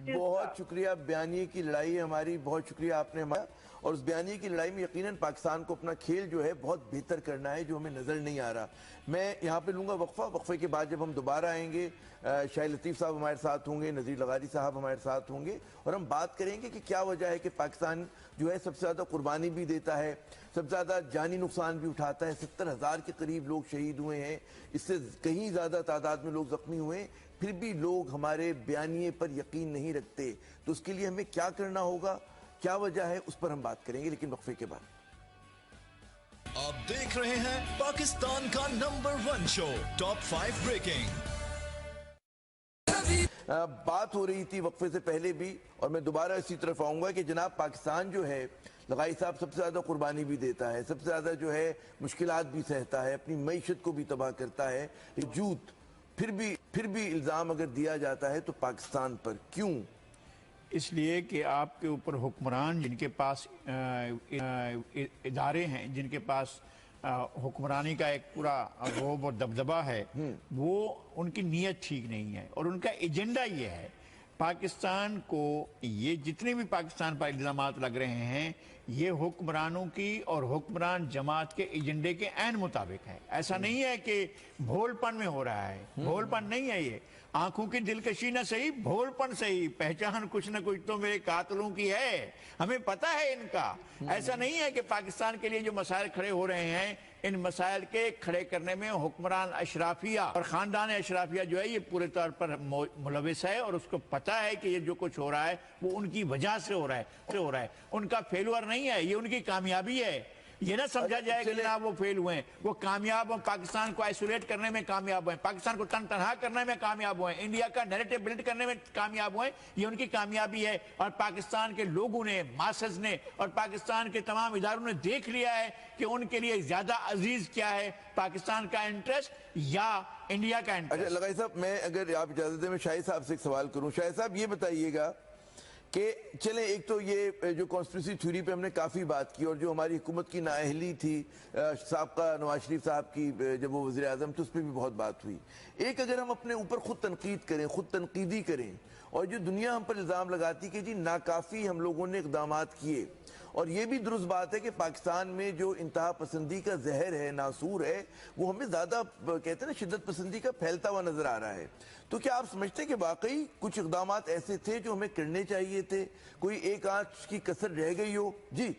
बहुत शुक्रिया। बयानिए की लड़ाई हमारी, बहुत शुक्रिया आपने हमारा, और उस बयानिए की लड़ाई में यकीनन पाकिस्तान को अपना खेल जो है बहुत बेहतर करना है जो हमें नजर नहीं आ रहा। मैं यहाँ पे लूंगा वक्फे के बाद जब हम दोबारा आएंगे शाहिद लतीफ साहब हमारे साथ होंगे, नज़ीर लगारी साहब हमारे साथ होंगे और हम बात करेंगे कि क्या वजह है कि पाकिस्तान जो है सबसे ज़्यादा कुर्बानी भी देता है, सबसे ज़्यादा जानी नुकसान भी उठाता है। 70,000 के करीब लोग शहीद हुए हैं, इससे कहीं ज़्यादा तादाद में लोग जख्मी हुए हैं, फिर भी लोग हमारे बयानिए पर यकीन नहीं रखते। तो उसके लिए हमें क्या करना होगा, क्या वजह है, उस पर हम बात करेंगे लेकिन वक्फे के बाद। आप देख रहे हैं पाकिस्तान का नंबर 1 शो टॉप 5 ब्रेकिंग। बात हो रही थी वक्फे से पहले भी और मैं दोबारा इसी तरफ आऊंगा कि जनाब पाकिस्तान जो है लगाई साहब सबसे ज्यादा कुर्बानी भी देता है, सबसे ज्यादा जो है मुश्किलात भी सहता है, अपनी मईशत को भी तबाह करता है। वजूद फिर भी इल्जाम अगर दिया जाता है तो पाकिस्तान पर क्यों? इसलिए कि आपके ऊपर हुक्मरान जिनके पास इदारे हैं, जिनके पास हुक्मरानी का एक पूरा रोब और दबदबा है, वो उनकी नीयत ठीक नहीं है और उनका एजेंडा ये है पाकिस्तान को, ये जितने भी पाकिस्तान पर इल्जामात लग रहे हैं ये हुक्मरानों की और हुक्मरान जमात के एजेंडे के ऐन मुताबिक है। ऐसा नहीं है कि भोलपन में हो रहा है, भोलपन नहीं है ये, आंखों की दिलकशी न सही भोलपन सही, पहचान कुछ न कुछ तो मेरे कातलों की है, हमें पता है इनका। ऐसा नहीं है कि पाकिस्तान के लिए जो मसाइल खड़े हो रहे हैं इन मसाइल के खड़े करने में हुक्मरान अशराफिया और खानदान अशराफिया जो है ये पूरे तौर पर मुलविस है और उसको पता है कि ये जो कुछ हो रहा है वो उनकी वजह से हो रहा है, उनका फेलुअर नहीं है, ये उनकी कामयाबी है। ये ना समझा जाए कि जनाब वो फेल हुए हैं, वो कामयाब हैं, पाकिस्तान को आइसोलेट करने में कामयाब हुए, पाकिस्तान को तनहा करने में कामयाब हुए, इंडिया का नैरेटिव बिल्ड करने में कामयाब हुए, ये उनकी कामयाबी है। और पाकिस्तान के लोगों ने, मासस ने और पाकिस्तान के तमाम इदारों ने देख लिया है कि उनके लिए ज्यादा अजीज क्या है, पाकिस्तान का इंटरेस्ट या इंडिया का इंटरेस्ट। अच्छा लगाई साहब, मैं अगर आप इजाजत दें मैं शाहिद साहब से एक सवाल करूं। शाहिद साहब ये बताइएगा कि चलें, एक तो ये जो कॉन्स्पिरेसी थ्योरी पे हमने काफ़ी बात की और जो हमारी हुकूमत की नाअहली थी साबका नवाज शरीफ साहब की जब वो वज़ीर आज़म थे उस पर भी बहुत बात हुई। एक अगर हम अपने ऊपर खुद तनकीद करें, खुद तनकीदी करें और जो दुनिया हम पर इल्ज़ाम लगाती कि जी नाकाफ़ी हम लोगों ने इक़दामात किए, और ये भी दुरुस्त बात है कि पाकिस्तान में जो इंतहा पसंदी का जहर है, नासूर है, वो हमें ज़्यादा कहते हैं ना शिद्दत पसंदी का फैलता हुआ नज़र आ रहा है। तो क्या आप समझते हैं कि वाकई कुछ इक़दामात ऐसे थे जो हमें करने चाहिए थे, कोई एक आंच की कसर रह गई हो? जी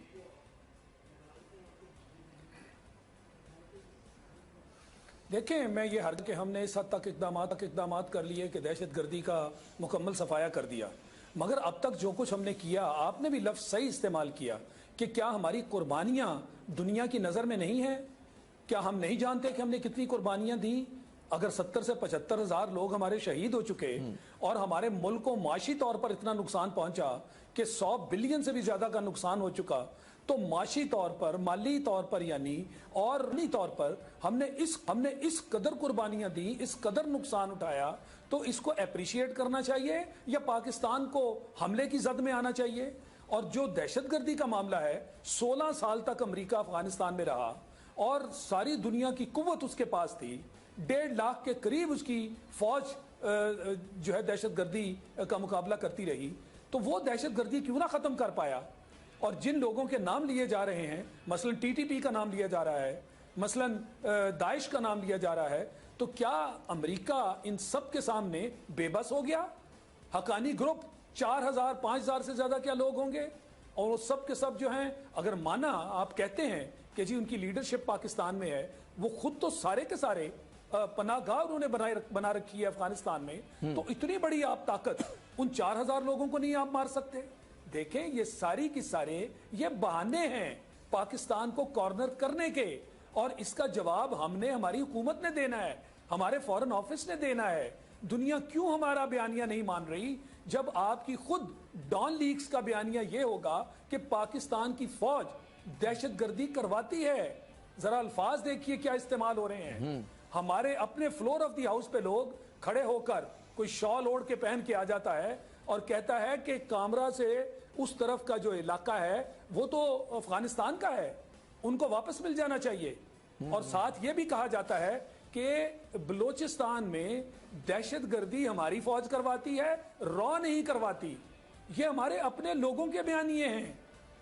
देखें, मैं ये हर कि हमने इस हद तक इक़दामात कर लिए कि दहशतगर्दी का मुकम्मल सफाया कर दिया, मगर अब तक जो कुछ हमने किया, आपने भी लफ्ज़ सही इस्तेमाल किया कि क्या हमारी कुर्बानियाँ दुनिया की नज़र में नहीं है? क्या हम नहीं जानते कि हमने कितनी कुर्बानियाँ दी? अगर 70 से 75 हज़ार लोग हमारे शहीद हो चुके और हमारे मुल्क को माशी तौर पर इतना नुकसान पहुंचा कि 100 बिलियन से भी ज़्यादा का नुकसान हो चुका, तो माशी तौर पर, माली तौर पर यानी और नहीं तौर पर हमने इस कदर कुर्बानियां दी, इस कदर नुकसान उठाया, तो इसको अप्रिशिएट करना चाहिए या पाकिस्तान को हमले की जद में आना चाहिए? और जो दहशतगर्दी का मामला है, 16 साल तक अमेरिका अफगानिस्तान में रहा और सारी दुनिया की कुव्वत उसके पास थी, 1.5 लाख के करीब उसकी फौज जो है दहशतगर्दी का मुकाबला करती रही, तो वो दहशतगर्दी क्यों ना खत्म कर पाया? और जिन लोगों के नाम लिए जा रहे हैं, मसलन टीटीपी का नाम लिया जा रहा है, मसलन दाइश का नाम लिया जा रहा है, तो क्या अमेरिका इन सब के सामने बेबस हो गया? हकानी ग्रुप 4000 5000 से ज्यादा क्या लोग होंगे? और वो सब के सब जो हैं, अगर माना आप कहते हैं कि जी उनकी लीडरशिप पाकिस्तान में है, वो खुद तो सारे के सारे पनाहगाह उन्होंने बना रखी है अफगानिस्तान में, तो इतनी बड़ी आप ताकत उन 4000 लोगों को नहीं आप मार सकते? देखें, ये सारी की सारे ये बहाने हैं पाकिस्तान को कॉर्नर करने के, और इसका जवाब हमने, हमारी हुकूमत ने देना है, हमारे फॉरेन ऑफिस ने देना है। दुनिया क्यों हमारा बयानिया नहीं मान रही, जब आपकी खुद डॉन लीग्स का बयानिया ये होगा कि पाकिस्तान की फौज दहशतगर्दी करवाती है? जरा अल्फाज देखिए क्या इस्तेमाल हो रहे हैं। हमारे अपने फ्लोर ऑफ द हाउस पे लोग खड़े होकर, कोई शॉल ओढ़ के पहन के आ जाता है और कहता है कि कामरा से उस तरफ का जो इलाका है वो तो अफगानिस्तान का है, उनको वापस मिल जाना चाहिए। और साथ ये भी कहा जाता है कि बलोचिस्तान में दहशतगर्दी हमारी फौज करवाती है, रॉ नहीं करवाती। ये हमारे अपने लोगों के बयानिए हैं।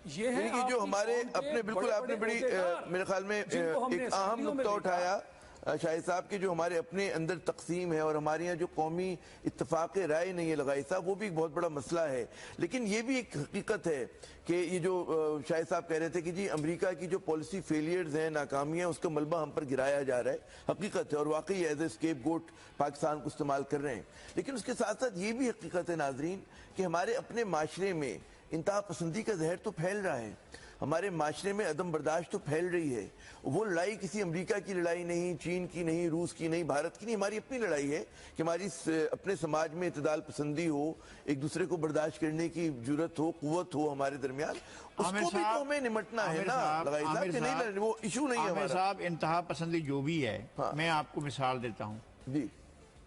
ये है कि जो हमारे अपने, बिल्कुल आपने बड़ी मेरे ख्याल में एक अहम नुक्ता उठाया शाहिद साहब के, जो हमारे अपने अंदर तकसीम है और हमारे यहाँ जो कौमी इत्तफाक राय नहीं है लगाई साहब, वो भी एक बहुत बड़ा मसला है। लेकिन ये भी एक हकीकत है कि ये जो शाहिद साहब कह रहे थे कि जी अमेरिका की जो पॉलिसी फेलियर्स हैं, नाकामियाँ, उसका मलबा हम पर गिराया जा रहा है, हकीकत है और वाकई एज ए स्केप गोट पाकिस्तान को इस्तेमाल कर रहे हैं। लेकिन उसके साथ साथ ये भी हकीकत है नाजरीन कि हमारे अपने माशरे में इंतहा पसंदी का जहर तो फैल रहा है, हमारे माशरे में अदम बर्दाश्त तो फैल रही है। वो लड़ाई किसी अमेरिका की लड़ाई नहीं, चीन की नहीं, रूस की नहीं, भारत की नहीं, हमारी अपनी लड़ाई है कि हमारी अपने समाज में इतदाल पसंदी हो, एक दूसरे को बर्दाश्त करने की जरूरत हो, कुव्वत हो हमारे दरमियान, उसको भी तो हमें निमटना है ना लगाई साहब, कि नहीं, वो इशू नहीं है हमारा। साहब, इंतहा पसंदी जो भी है, मैं आपको मिसाल देता हूँ जी।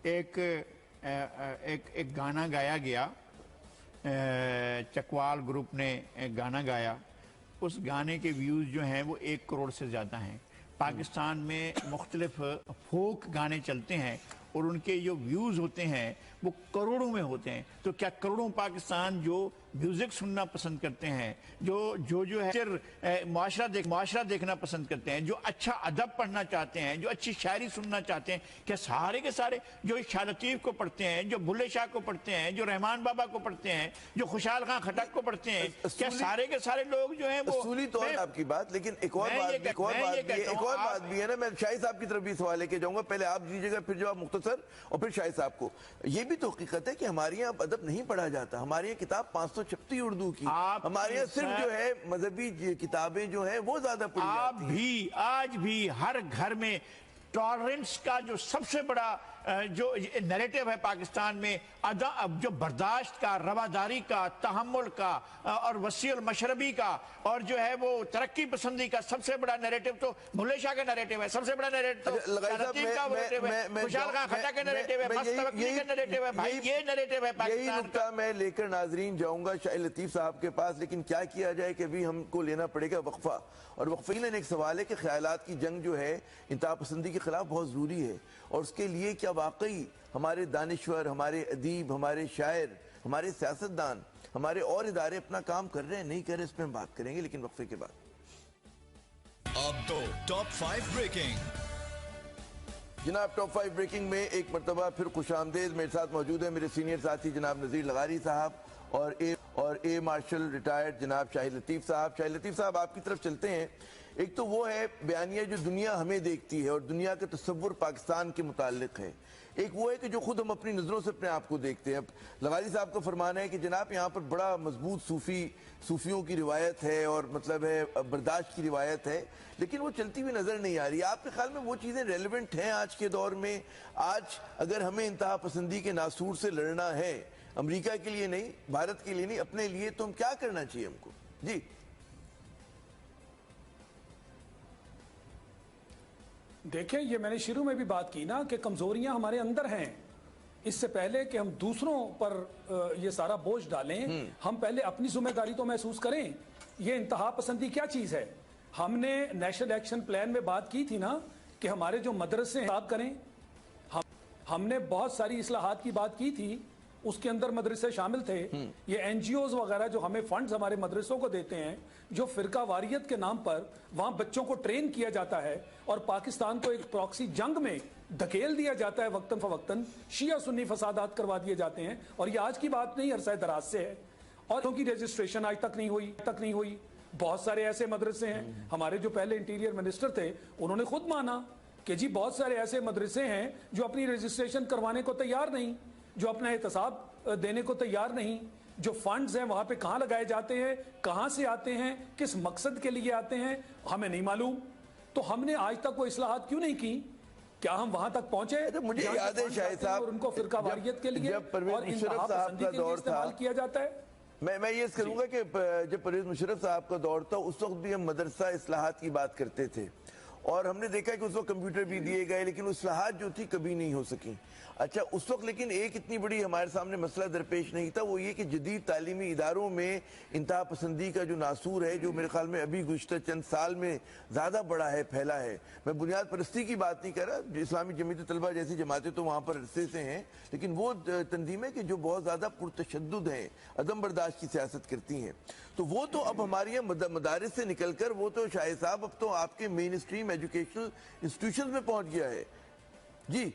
एक गाना गाया गया, चकवाल ग्रुप ने गाना गाया, उस गाने के व्यूज़ जो हैं वो 1 करोड़ से ज़्यादा हैं। पाकिस्तान में मुख्तलिफ फोक गाने चलते हैं और उनके जो व्यूज़ होते हैं वो करोड़ों में होते हैं, तो क्या करोड़ों पाकिस्तान जो म्यूज़िक सुनना पसंद करते हैं, जो है मुआशरा देखना पसंद करते हैं, जो अच्छा अदब पढ़ना चाहते हैं, जो अच्छी शायरी सुनना चाहते हैं, क्या सारे के सारे जो शाह लतीफ़ को पढ़ते हैं, जो बुल्ले शाह को पढ़ते हैं, जो रहमान बाबा को पढ़ते हैं, जो खुशहाल खां खटक को पढ़ते हैं, क्या सारे के सारे लोग जो हैं वो असूली तौर आपकी बात, लेकिन एक और बात भी है ना, मैं शाही साहब की तरफ भी सवाल लेके जाऊंगा, पहले आप दीजिएगा फिर जवाब मुख्तसर और फिर शाही साहब को। ये भी तो हकीकत है कि हमारे यहाँ अदब नहीं पढ़ा जाता, हमारे यहाँ किताब 536 उर्दू की, हमारे यहाँ सिर्फ जो है मजहबी किताबें जो है वो ज्यादा पढ़ी जाती हैं। आज भी हर घर में टॉलरेंस का जो सबसे बड़ा जो नैरेटिव है पाकिस्तान में, जो बर्दाश्त का, रवादारी का, तहम्मुल का और वसीउल मशरबी का और जो है वो तरक्की पसंदी का सबसे बड़ा नैरेटिव तो बुल्ले शाह का नैरेटिव है, सबसे बड़ा नैरेटिव तो लतीफ का नैरेटिव है, खुशहाल खां खटक का नैरेटिव है, मस्त तवक्कुली का नैरेटिव है। भाई ये नैरेटिव है यही नुक्ता मैं लेकर नाजरीन जाऊंगा शाही लतीफ साहब के पास, लेकिन क्या किया जाए कि अभी हमको लेना पड़ेगा वक्फा, और वक्फे में एक सवाल है कि ख्यालात की जंग जो है इंतहा पसंदी के खिलाफ बहुत जरूरी है, और उसके लिए क्या वाकई हमारे दानिश्वर, हमारे अदीब, हमारे शायर, हमारे सियासतदान, हमारे और इदारे अपना काम कर रहे हैं, नहीं कर रहे, इस पर हम बात करेंगे लेकिन वक्फे के बाद। अब तो टॉप 5 ब्रेकिंग। जनाब टॉप 5 ब्रेकिंग में एक मरतबा फिर खुशामदेद, मेरे साथ मौजूद है मेरे सीनियर साथी जनाब नज़ीर लगारी साहब और ए मार्शल रिटायर्ड जनाब शाही लतीफ साहब। शाही लतीफ साहब आपकी तरफ चलते हैं। एक तो वो है बयानिया जो दुनिया हमें देखती है और दुनिया का तस्वुर पाकिस्तान के मुताल्लिक है, एक वो है कि जो खुद हम अपनी नज़रों से अपने आप को देखते हैं। लगारी साहब का फरमाना है कि जनाब यहाँ पर बड़ा मजबूत सूफियों की रिवायत है और मतलब है बर्दाश्त की रिवायत है, लेकिन वो चलती हुई नज़र नहीं आ रही। आपके ख्याल में वो चीज़ें रेलिवेंट हैं आज के दौर में? आज अगर हमें इंतहा पसंदी के नासूर से लड़ना है, अमेरिका के लिए नहीं, भारत के लिए नहीं, अपने लिए, तो हम क्या करना चाहिए हमको? जी देखें, ये मैंने शुरू में भी बात की ना कि कमजोरियां हमारे अंदर हैं। इससे पहले कि हम दूसरों पर ये सारा बोझ डालें, हम पहले अपनी जिम्मेदारी तो महसूस करें। ये इंतहा पसंदी क्या चीज है? हमने नेशनल एक्शन प्लान में बात की थी ना कि हमारे जो मदरसे हैं करें, हमने बहुत सारी इस्लाहात की बात की थी, उसके अंदर मदरसे शामिल थे। ये एनजीओज वगैरह जो हमें फंड्स हमारे मदरसों को देते हैं, जो फिरका वारियत के नाम पर वहां बच्चों को ट्रेन किया जाता है और पाकिस्तान को एक प्रॉक्सी जंग में धकेल दिया जाता है, वक्तन फवक्तन शिया सुन्नी फसादात करवा दिए जाते हैं। और ये आज की बात नहीं, अरसा दराज से है, और उनकी रजिस्ट्रेशन आज तक नहीं हुई। बहुत सारे ऐसे मदरसे हैं, हमारे जो पहले इंटीरियर मिनिस्टर थे उन्होंने खुद माना कि जी बहुत सारे ऐसे मदरसे हैं जो अपनी रजिस्ट्रेशन करवाने को तैयार नहीं, जो अपना एहतसाब देने को तैयार नहीं, जो फंड्स हैं वहां पे कहां लगाए जाते हैं, कहां से आते हैं, किस मकसद के लिए आते हैं, हमें नहीं मालूम। तो हमने आज तक वो इस्लाहात क्यों नहीं की? क्या हम वहां तक पहुंचे? मुझे याद है शाहिद साहब, उनको फिरका वारियत के लिए जब परवेज मुशर्रफ साहब का दौर था, किया जाता है। मैं ये करूंगा कि जब परवेज मुशर्रफ साहब का दौर था, उस वक्त भी हम मदरसा इस्लाहात की बात करते थे, और हमने देखा कि उस वक्त कंप्यूटर भी दिए गए, लेकिन इस्लाहात जो थी कभी नहीं हो सकी। अच्छा, उस वक्त लेकिन एक इतनी बड़ी हमारे सामने मसला दरपेश नहीं था, वो ये कि जदीद तालीमी इदारों में इंतहा पसंदी का जो नासूर है, जो मेरे ख्याल में अभी गुज़श्ता चंद साल में ज़्यादा बड़ा है, फैला है। मैं बुनियाद परस्ती की बात नहीं कर रहा, इस्लामी जमीयत तलबा जैसी जमातें तो वहाँ पर अरसे से हैं, लेकिन वो तंजीमें कि जो बहुत ज़्यादा पुरतशद्दुद हैं, अदम बर्दाश्त की सियासत करती हैं, तो वो तो अब हमारे यहाँ मदारिस से निकल कर वो तो शाहिद साहब अब तो आपके मेन स्ट्रीम एजुकेशनल इंस्टीट्यूशन में पहुँच गया है। जी,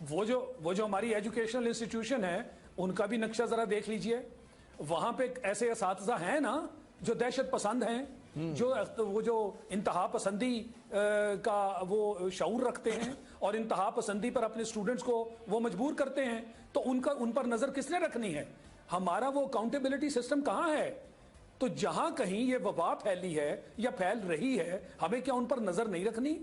वो जो हमारी एजुकेशनल इंस्टीट्यूशन है उनका भी नक्शा जरा देख लीजिए। वहां पे ऐसे असातिज़ा हैं ना जो दहशत पसंद हैं, जो इंतहा पसंदी का वो शऊर रखते हैं और इंतहा पसंदी पर अपने स्टूडेंट्स को वो मजबूर करते हैं, तो उन पर नजर किसने रखनी है? हमारा वो अकाउंटेबिलिटी सिस्टम कहाँ है? तो जहां कहीं ये वबा फैली है या फैल रही है, हमें क्या उन पर नजर नहीं रखनी?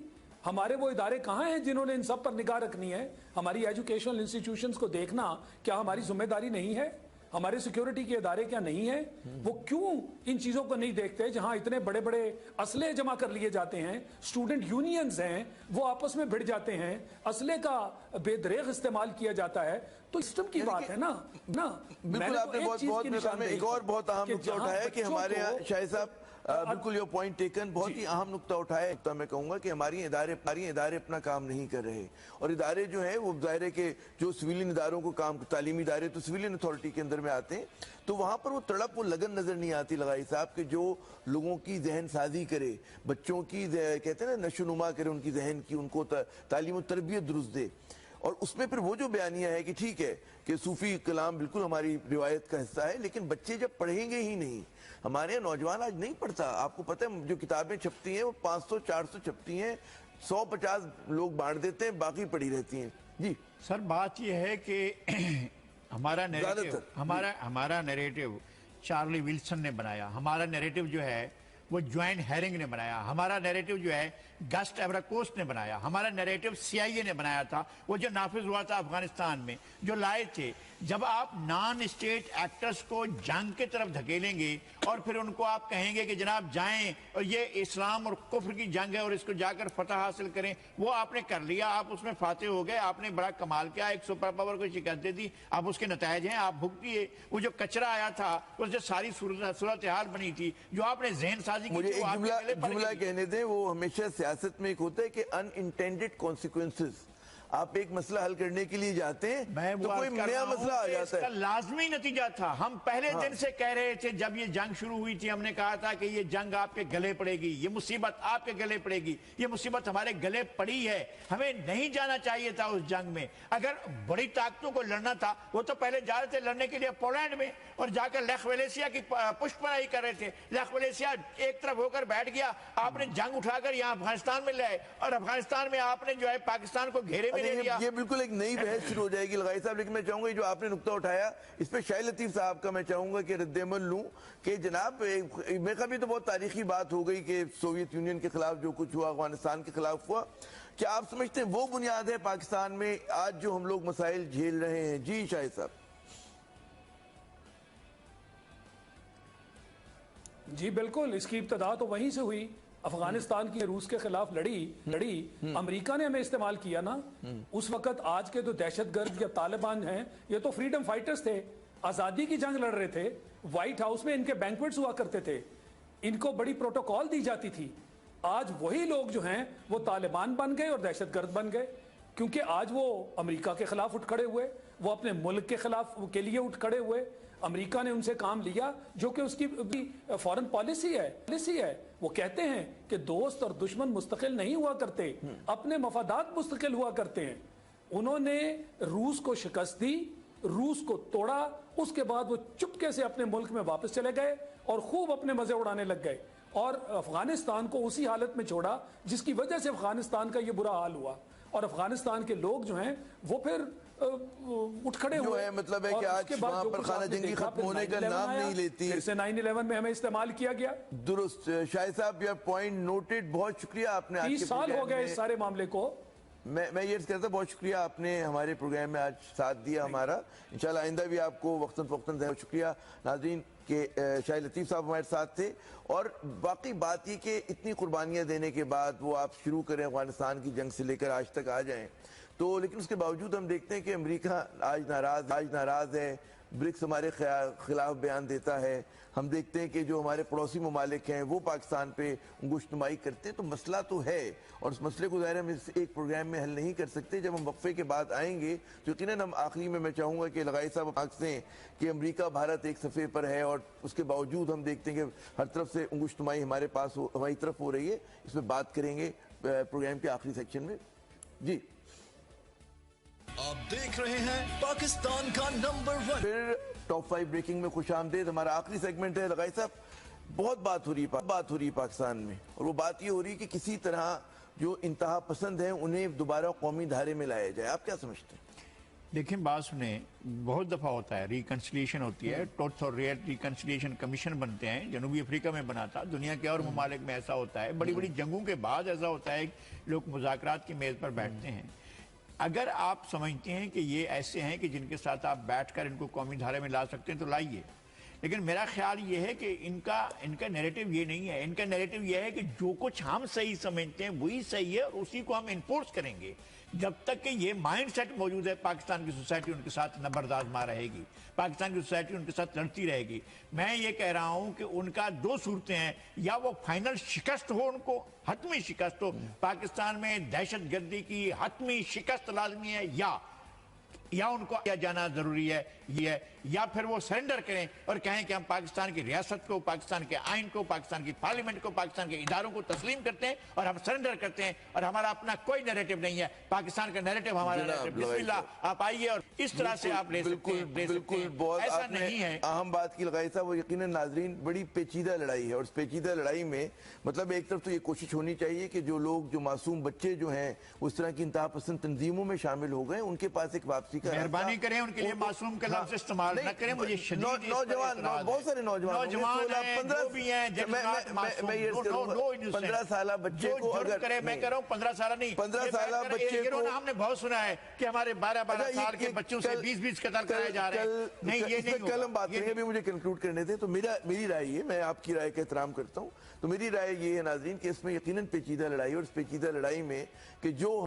हमारे वो इदारे कहाँ हैं जिन्होंने इन सब पर निगाह रखनी है? हमारी एजुकेशनल इंस्टीट्यूशंस को देखना क्या हमारी जिम्मेदारी नहीं है? हमारे सिक्योरिटी के इदारे क्या नहीं है? वो क्यों इन चीजों को नहीं देखते? जहां इतने बड़े बड़े असले जमा कर लिए जाते हैं, स्टूडेंट यूनियंस हैं वो आपस में भिड़ जाते हैं, असले का बेदरेग इस्तेमाल किया जाता है, तो सिस्टम की बात है ना। बिल्कुल आपने बहुत एक और बहुत अहम नुकता उठाया कि हमारे यहाँ शाहिद साहब बिल्कुल योर पॉइंट टेकन, बहुत ही अहम नुक्ता उठाया। तो मैं कहूंगा कि हमारी इदारे अपना काम नहीं कर रहे, और इदारे जो है वो दायरे के जो सिविलियन इदारों को काम, तालीमी इदारे तो सिविलियन अथॉरिटी के अंदर में आते हैं, तो वहां पर वो तड़प, वो लगन नजर नहीं आती लगाई साहब के जो लोगों की जहन साजी करे, बच्चों की कहते हैं ना नशोनुमा करे, उनकी जहन की, उनको तालीम और तरबियत दुरुस्त दे। और उसमें फिर वो जो बयानिया है कि ठीक है कि सूफी कलाम बिल्कुल हमारी रिवायत का हिस्सा है, लेकिन बच्चे जब पढ़ेंगे ही नहीं, हमारे यहाँ नौजवान आज नहीं पढ़ता। आपको पता है जो किताबें छपती हैं वो 500-400 छपती हैं, 150 लोग बांट देते हैं, बाकी पड़ी रहती हैं। जी सर, बात यह है कि हमारा नैरेटिव चार्ली विल्सन ने बनाया, हमारा नैरेटिव जो है वो ज्वाइन हैरिंग ने बनाया, हमारा नैरेटिव जो है गस्ट एवराकोस ने बनाया, हमारा नैरेटिव CIA ने बनाया था। वो जो नाफिज हुआ था अफगानिस्तान में, जो लाए थे, जब आप नॉन स्टेट एक्टर्स को जंग की तरफ धकेलेंगे और फिर उनको आप कहेंगे कि जनाब जाएं और ये इस्लाम और कुफ्र की जंग है और इसको जाकर फतह हासिल करें, वो आपने कर लिया, आप उसमें फाते हो गए, आपने बड़ा कमाल किया, एक सुपर पावर को शिकस्त दे दी, अब उसके नतायज हैं, आप भुगतिए। वो जो कचरा आया था, उससे सारी सूरत हाल बनी थी, जो आपने जहन साजी की। मुझे एक जुमला कहने दें, वो हमेशा सियासत में एक होता है कि अनइंटेंडेड कॉन्सिक्वेंसेस। आप एक मसला हल करने के लिए जाते हैं तो कोई नया मसला आ जाता है। लाजमी नतीजा था, हम पहले दिन से कह रहे थे, जब ये जंग शुरू हुई थी, हमने कहा था कि ये जंग आपके गले पड़ेगी, ये मुसीबत आपके गले पड़ेगी, ये मुसीबत हमारे गले पड़ी है, हमें नहीं जाना चाहिए था उस जंग में। अगर बड़ी ताकतों को लड़ना था, वो तो पहले जा रहे थे लड़ने के लिए पोलैंड में, और जाकर लेख वेलेसिया की पुष्पनाई कर रहे थे। लेख वेलेसिया एक तरफ होकर बैठ गया, आपने जंग उठाकर यहाँ अफगानिस्तान में लाए, और अफगानिस्तान में आपने जो है पाकिस्तान को घेरे में ले लिया। ये बिल्कुल एक नई बहस शुरू हो जाएगी लगाई साहब, लेकिन मैं चाहूंगा जो आपने नुक्ता उठाया इस पे शाहिद लतीफ साहब का मैं चाहूंगा कि रद्द-ए-अमल लूं कि जनाब मेरे का भी तो बहुत तारीखी बात हो गई कि सोवियत यूनियन के खिलाफ जो कुछ हुआ, अफगानिस्तान के खिलाफ हुआ, क्या आप समझते हैं वो बुनियाद है पाकिस्तान में आज जो हम लोग मसाइल झेल रहे हैं? जी शाहिद साहब। जी बिल्कुल, इसकी इब्तदा तो वहीं से हुई। अफगानिस्तान की रूस के खिलाफ लड़ी अमेरिका ने हमें इस्तेमाल किया ना। उस वक्त आज के जो दहशतगर्द या तालिबान हैं, ये तो फ्रीडम फाइटर्स थे, आजादी की जंग लड़ रहे थे। व्हाइट हाउस में इनके बैंक्वेट्स हुआ करते थे, इनको बड़ी प्रोटोकॉल दी जाती थी। आज वही लोग जो हैं वो तालिबान बन गए और दहशतगर्द बन गए, क्योंकि आज वो अमेरिका के खिलाफ उठ खड़े हुए, वो अपने मुल्क के खिलाफ के लिए उठ खड़े हुए। अमेरिका ने उनसे काम लिया जो कि उसकी फॉरेन पॉलिसी है। वो कहते हैं कि दोस्त और दुश्मन मुस्तकिल नहीं हुआ करते, अपने मफादात मुस्तकिल हुआ करते हैं। उन्होंने रूस को शिकस्त दी, रूस को तोड़ा, उसके बाद वो चुपके से अपने मुल्क में वापस चले गए और खूब अपने मजे उड़ाने लग गए, और अफगानिस्तान को उसी हालत में छोड़ा जिसकी वजह से अफगानिस्तान का ये बुरा हाल हुआ। और अफगानिस्तान के लोग जो हैं वो फिर उठ खड़े हुए है। मतलब है कि आज वहां पर खाना जंगी खत्म होने का नाम नहीं लेती, फिर से 9/11 में हमें इस्तेमाल किया गया। दुरुस्त शाहिद साहब, यह पॉइंट नोटेड, बहुत शुक्रिया आपने। 30 साल हो गए इस सारे मामले को। मैं ये कहता, बहुत शुक्रिया आपने हमारे प्रोग्राम में आज साथ दिया हमारा। इंशाल्लाह आइंदा भी आपको वक्तन फवक्तन बहुत शुक्रिया। नाज़रीन के शाहिद लतीफ़ साहब हमारे साथ थे, और बाकी बात ये कि इतनी कुर्बानियां देने के बाद वो आप शुरू करें अफगानिस्तान की जंग से लेकर आज तक आ जाएं, तो लेकिन उसके बावजूद हम देखते हैं कि अमेरिका आज नाराज है, ब्रिक्स हमारे खिलाफ बयान देता है, हम देखते हैं कि जो हमारे पड़ोसी ममालिक हैं वो पाकिस्तान पे अंगुश्तमाई करते हैं। तो मसला तो है, और उस मसले को ज़ाहिर हम इस एक प्रोग्राम में हल नहीं कर सकते। जब हम वक्फे के बाद आएंगे तो यकीनन हम आखिरी में मैं चाहूँगा कि लगाई साहब आँख से कि अमेरिका भारत एक सफ़े पर है, और उसके बावजूद हम देखते हैं कि हर तरफ से अंगुश्तमाई हमारे पास हमारी तरफ हो रही है। इस पर बात करेंगे प्रोग्राम के आखिरी सेक्शन में। जी, आप देख रहे हैं पाकिस्तान का नंबर 1 फिर टॉप 5 ब्रेकिंग में खुशामदीद। हमारा आखिरी सेगमेंट है। लगाई साहब, बहुत बात हो रही है पाकिस्तान में, और वो बात ये हो रही है कि किसी तरह जो इंतहा पसंद है उन्हें दोबारा कौमी धारे में लाया जाए। आप क्या समझते हैं? देखिए, बात सुने, बहुत दफ़ा होता है रिकन्सिलिएशन होती है, ट्रुथ और रिकन्सिलिएशन कमीशन बनते हैं, जनूबी अफ्रीका में बना था, दुनिया के और ममालिक में ऐसा होता है, बड़ी बड़ी जंगों के बाद ऐसा होता है, लोग मुज़ाकरात की मेज़ पर बैठते हैं। अगर आप समझते हैं कि ये ऐसे हैं कि जिनके साथ आप बैठकर इनको कौमी धारे में ला सकते हैं तो लाइए, لیکن میرا خیال یہ ہے کہ ان کا نیریٹو یہ نہیں ہے. ان کا نیریٹو یہ ہے کہ جو کچھ ہم صحیح سمجھتے ہیں وہی صحیح ہے اور اسی کو ہم انفورس کریں گے. جب تک کہ یہ مائنڈ سیٹ موجود ہے پاکستان کی سوسائٹی ان کے ساتھ نبرد آزما رہے گی, پاکستان کی سوسائٹی ان کے ساتھ لڑتی رہے گی. میں یہ کہہ رہا ہوں کہ ان کا دو صورتیں ہیں, یا وہ فائنل شکست ہو, ان کو حتمی شکست ہو, پاکستان میں دہشت گردی کی حتمی شکست لازمی ہے, یا ان کو کیا جانا ضروری ہے یہ ہے, یا پھر وہ سرنڈر کریں اور کہیں کہ ہم پاکستان کی ریاست کو, پاکستان کے آئین کو, پاکستان کی پارلیمنٹ کو, پاکستان کے اداروں کو تسلیم کرتے ہیں اور ہم سرنڈر کرتے ہیں اور ہمارا اپنا کوئی نیریٹو نہیں ہے. پاکستان کا نیریٹو ہمارا نیریٹو. بسم اللہ, آپ آئیے اور اس طرح سے آپ لے سکتے ہیں. بالکل بہت ایسا نہیں ہے. اہم بات کی لگائی صاحب, وہ یقیناً ناظرین بڑی پیچیدہ لڑائی ہے, اور اس پیچیدہ لڑائی میں مطلب ایک طرف تو یہ کوشش ہونی چاہیے کہ جو لوگ, جو معصوم بچے جو ہیں اس طرح کی انتہا پسند تنظیموں میں شامل ہو گئے, ان کے پاس ایک واپسی کا مہربانی کریں ان کے لیے معصوم کا لفظ استعمال نہ کریں. مجھے نوجوان, بہت سارے نوجوان ہیں, 15 سالہ بچے کو اگر میں کہہ رہا ہوں 15 سالہ نہیں, 15 سالہ بچے کو ہم نے بہت سنا ہے کہ ہمارے 12 سال کے بچوں سے 20 قتل کرائے جا رہے ہیں. نہیں, یہ نہیں ہوگا. کل ہم بات کریں گے, ابھی مجھے کنکلوڈ کرنے دیں. تو میری رائے یہ, میں آپ کی رائے کا احترام کرتا ہوں, تو میری رائے یہ ہے ناظرین کہ اس میں یقیناً پیچیدہ لڑائی, اور اس پیچیدہ لڑائی میں کہ جو